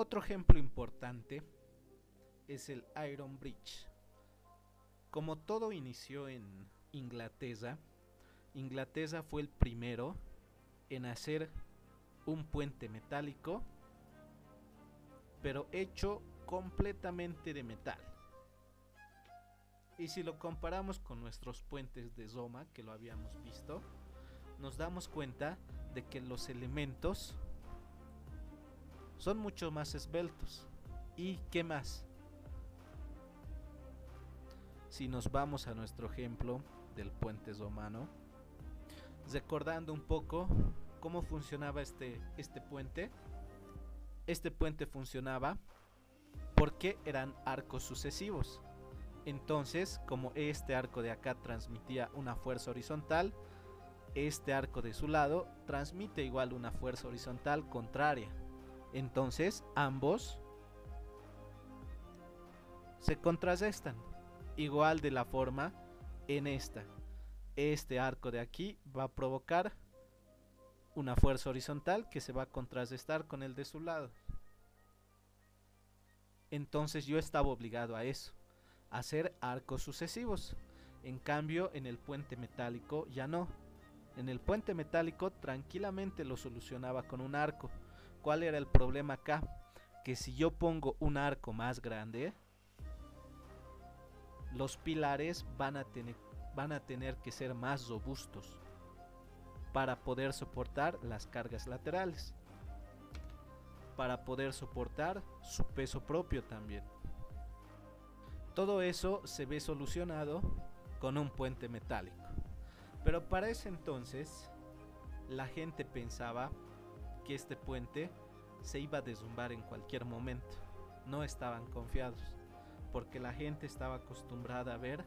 Otro ejemplo importante es el Iron Bridge. Como todo inició en Inglaterra, Inglaterra fue el primero en hacer un puente metálico, pero hecho completamente de metal. Y si lo comparamos con nuestros puentes de Roma, que lo habíamos visto, nos damos cuenta de que los elementos son mucho más esbeltos. ¿Y qué más? Si nos vamos a nuestro ejemplo del puente romano, recordando un poco cómo funcionaba este puente funcionaba porque eran arcos sucesivos. Entonces, como este arco de acá transmitía una fuerza horizontal, este arco de su lado transmite igual una fuerza horizontal contraria. Entonces, ambos se contrarrestan. Igual de la forma en este arco de aquí va a provocar una fuerza horizontal que se va a contrarrestar con el de su lado. Entonces yo estaba obligado a eso, a hacer arcos sucesivos. En cambio, en el puente metálico ya no. En el puente metálico tranquilamente lo solucionaba con un arco. ¿Cuál era el problema acá? Que si yo pongo un arco más grande, los pilares van a tener que ser más robustos para poder soportar las cargas laterales, para poder soportar su peso propio también. Todo eso se ve solucionado con un puente metálico. Pero para ese entonces la gente pensaba que este puente se iba a derrumbar en cualquier momento. No estaban confiados, porque la gente estaba acostumbrada a ver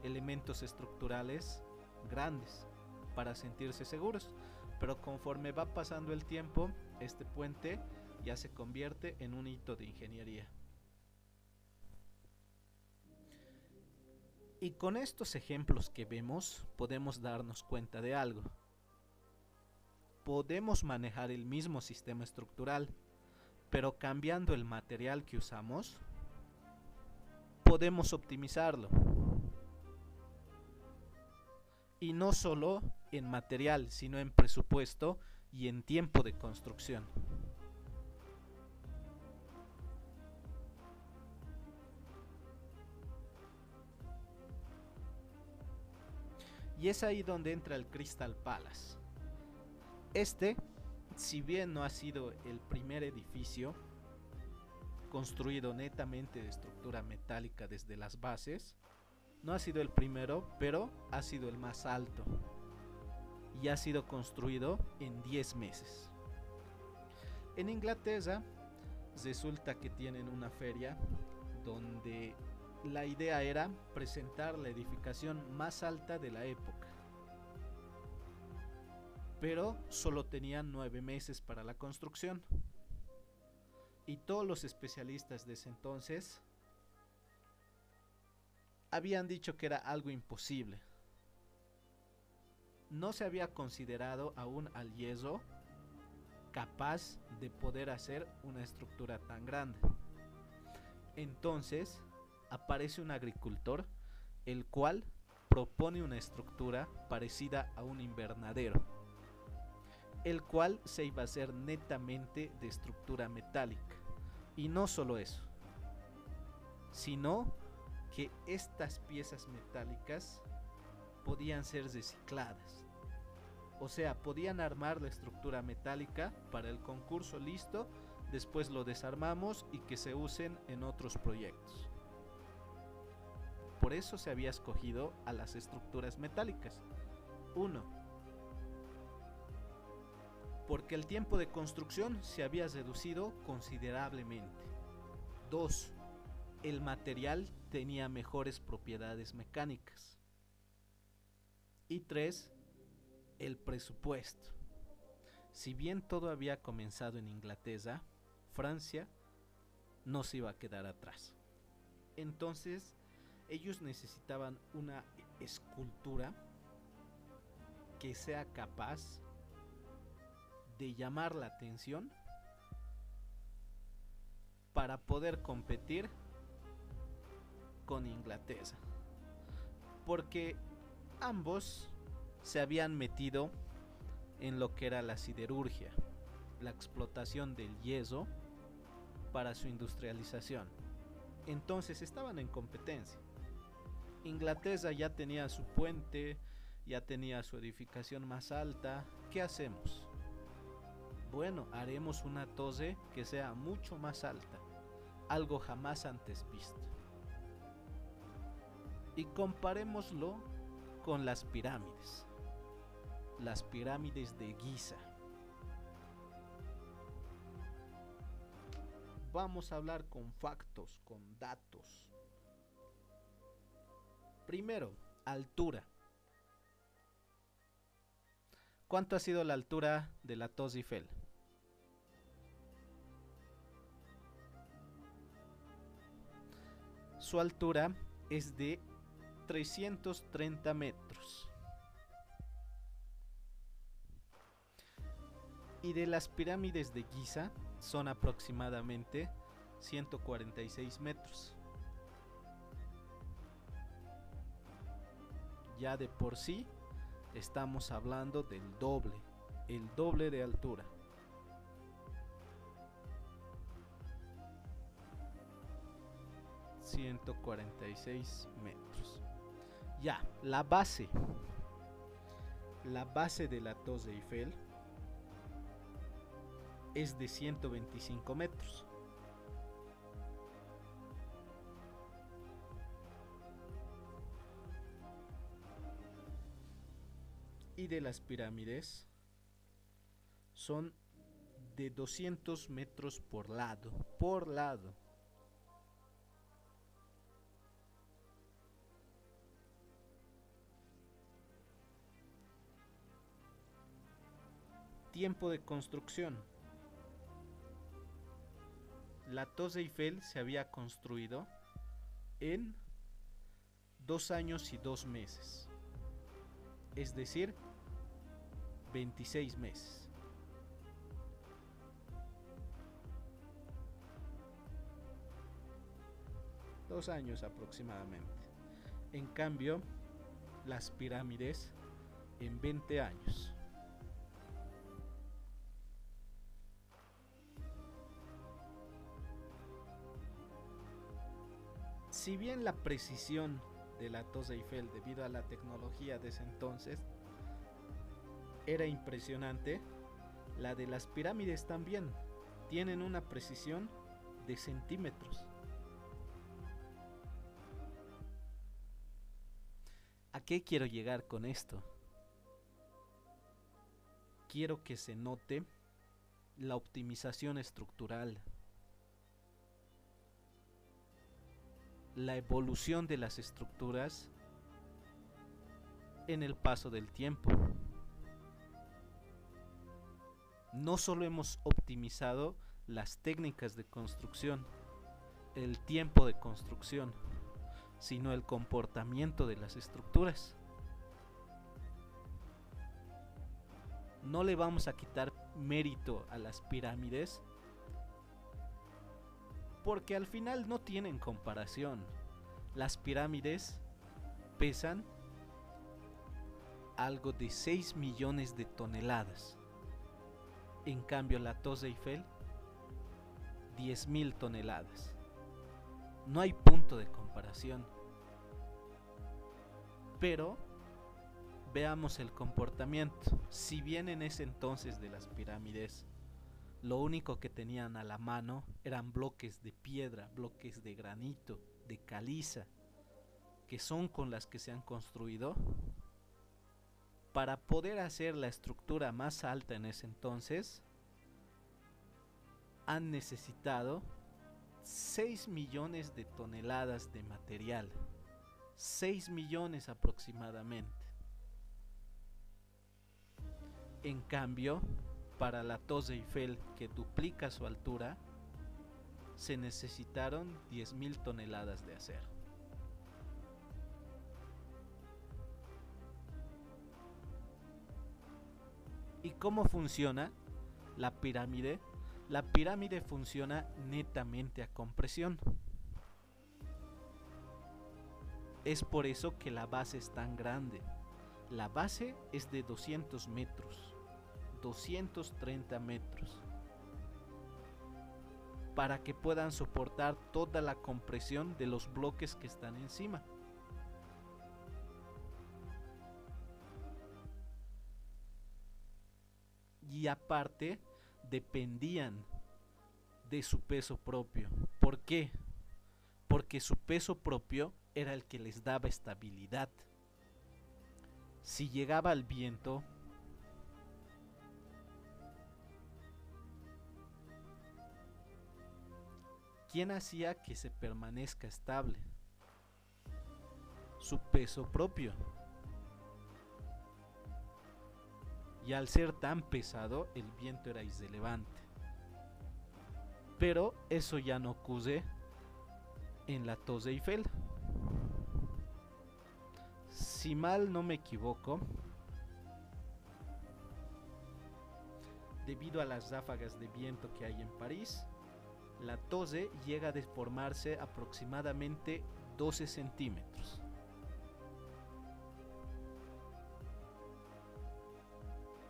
elementos estructurales grandes para sentirse seguros. Pero conforme va pasando el tiempo, este puente ya se convierte en un hito de ingeniería. Y con estos ejemplos que vemos podemos darnos cuenta de algo. Podemos manejar el mismo sistema estructural, pero cambiando el material que usamos, podemos optimizarlo. Y no solo en material, sino en presupuesto y en tiempo de construcción. Y es ahí donde entra el Crystal Palace. Si bien no ha sido el primer edificio construido netamente de estructura metálica desde las bases, no ha sido el primero, pero ha sido el más alto y ha sido construido en 10 meses. En Inglaterra resulta que tienen una feria donde la idea era presentar la edificación más alta de la época, pero solo tenían 9 meses para la construcción. Y todos los especialistas de ese entonces habían dicho que era algo imposible. No se había considerado aún al yeso capaz de poder hacer una estructura tan grande. Entonces aparece un agricultor, el cual propone una estructura parecida a un invernadero, el cual se iba a hacer netamente de estructura metálica. Y no solo eso, sino que estas piezas metálicas podían ser recicladas. O sea, podían armar la estructura metálica para el concurso, listo, después lo desarmamos y que se usen en otros proyectos. Por eso se había escogido a las estructuras metálicas. 1. Porque el tiempo de construcción se había reducido considerablemente. 2. El material tenía mejores propiedades mecánicas. Y 3. El presupuesto. Si bien todo había comenzado en Inglaterra, Francia no se iba a quedar atrás. Entonces, ellos necesitaban una escultura que sea capaz de llamar la atención para poder competir con Inglaterra, porque ambos se habían metido en lo que era la siderurgia, la explotación del yeso para su industrialización. Entonces estaban en competencia. Inglaterra ya tenía su puente, ya tenía su edificación más alta. ¿Qué hacemos? Bueno, haremos una torre que sea mucho más alta, algo jamás antes visto. Y comparémoslo con las pirámides de Giza. Vamos a hablar con factos, con datos. Primero, altura. ¿Cuánto ha sido la altura de la Torre Eiffel? Su altura es de 330 metros. Y de las pirámides de Giza son aproximadamente 146 metros. Ya de por sí estamos hablando del doble, el doble de altura. ...146 metros. Ya, la base de la Torre Eiffel es de 125 metros. Y de las pirámides son de 200 metros por lado. Tiempo de construcción. La Torre Eiffel se había construido en 2 años y 2 meses. Es decir, 26 meses. Dos años aproximadamente. En cambio, las pirámides en 20 años. Si bien la precisión de la Torre Eiffel, debido a la tecnología de ese entonces, era impresionante, la de las pirámides también tienen una precisión de centímetros. ¿A qué quiero llegar con esto? Quiero que se note la optimización estructural, la evolución de las estructuras en el paso del tiempo. No solo hemos optimizado las técnicas de construcción, el tiempo de construcción, sino el comportamiento de las estructuras. No le vamos a quitar mérito a las pirámides, porque al final no tienen comparación. Las pirámides pesan algo de 6 millones de toneladas. En cambio, la Torre Eiffel, 10.000 toneladas. No hay punto de comparación. Pero veamos el comportamiento. Si bien en ese entonces de las pirámides lo único que tenían a la mano eran bloques de piedra, bloques de granito, de caliza, que son con las que se han construido, para poder hacer la estructura más alta en ese entonces, han necesitado 6 millones de toneladas de material. 6 millones aproximadamente. En cambio, para la Torre Eiffel, que duplica su altura, se necesitaron 10.000 toneladas de acero. ¿Y cómo funciona la pirámide? La pirámide funciona netamente a compresión. Es por eso que la base es tan grande. La base es de 200 metros, 230 metros, para que puedan soportar toda la compresión de los bloques que están encima. Y aparte, dependían de su peso propio. ¿Por qué? Porque su peso propio era el que les daba estabilidad. Si llegaba el viento, ¿quién hacía que se permanezca estable? Su peso propio. Y al ser tan pesado, el viento era irrelevante. Pero eso ya no ocurre en la Torre Eiffel. Si mal no me equivoco, debido a las ráfagas de viento que hay en París, la torre llega a deformarse aproximadamente 12 centímetros.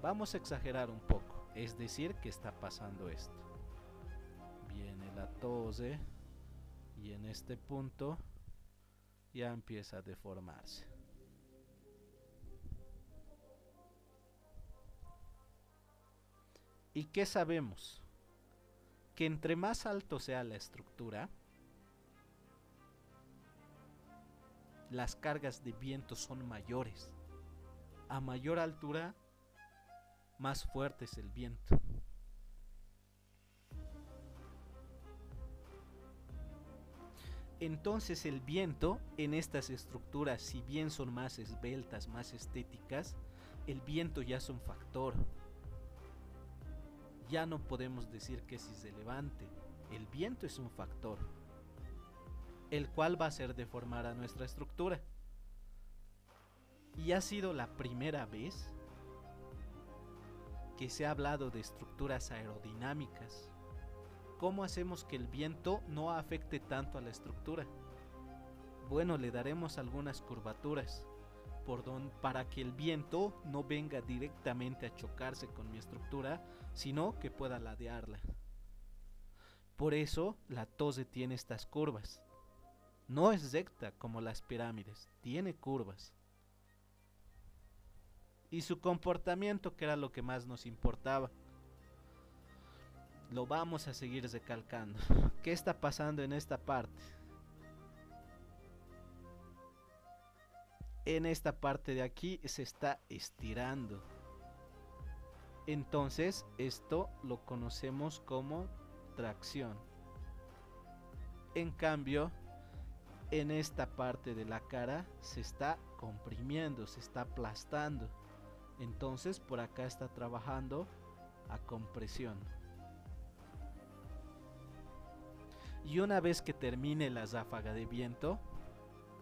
Vamos a exagerar un poco, es decir, que está pasando esto. Viene la torre y en este punto ya empieza a deformarse. ¿Y qué sabemos? Que entre más alto sea la estructura, las cargas de viento son mayores. A mayor altura, más fuerte es el viento. Entonces el viento en estas estructuras, si bien son más esbeltas, más estéticas, el viento ya es un factor. Ya no podemos decir que es irrelevante. El viento es un factor, el cual va a hacer deformar a nuestra estructura. Y ha sido la primera vez que se ha hablado de estructuras aerodinámicas. ¿Cómo hacemos que el viento no afecte tanto a la estructura? Bueno, le daremos algunas curvaturas para que el viento no venga directamente a chocarse con mi estructura, sino que pueda ladearla. Por eso la torre tiene estas curvas. No es recta como las pirámides, tiene curvas. Y su comportamiento, que era lo que más nos importaba, lo vamos a seguir recalcando. ¿Qué está pasando en esta parte? En esta parte de aquí se está estirando. Entonces esto lo conocemos como tracción. En cambio, en esta parte de la cara se está comprimiendo, se está aplastando. Entonces por acá está trabajando a compresión. Y una vez que termine la ráfaga de viento,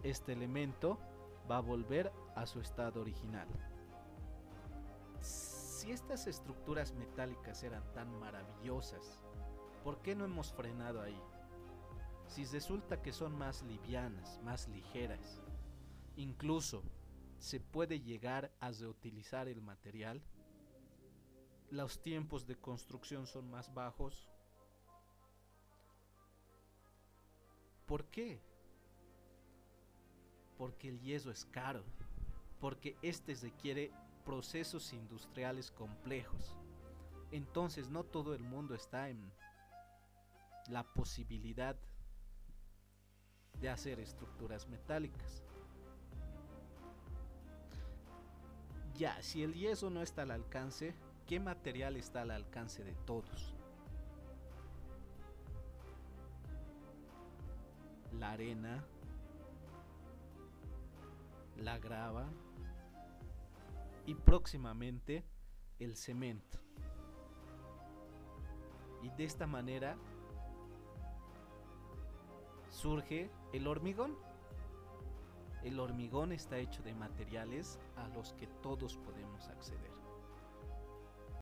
este elemento va a volver a su estado original. Si estas estructuras metálicas eran tan maravillosas, ¿por qué no hemos frenado ahí? Si resulta que son más livianas, más ligeras, incluso se puede llegar a reutilizar el material, los tiempos de construcción son más bajos. ¿Por qué? Porque el yeso es caro, porque este requiere procesos industriales complejos. Entonces no todo el mundo está en la posibilidad de hacer estructuras metálicas. Ya, si el yeso no está al alcance, ¿qué material está al alcance de todos? La arena, la grava y próximamente el cemento. Y de esta manera surge el hormigón. El hormigón está hecho de materiales a los que todos podemos acceder.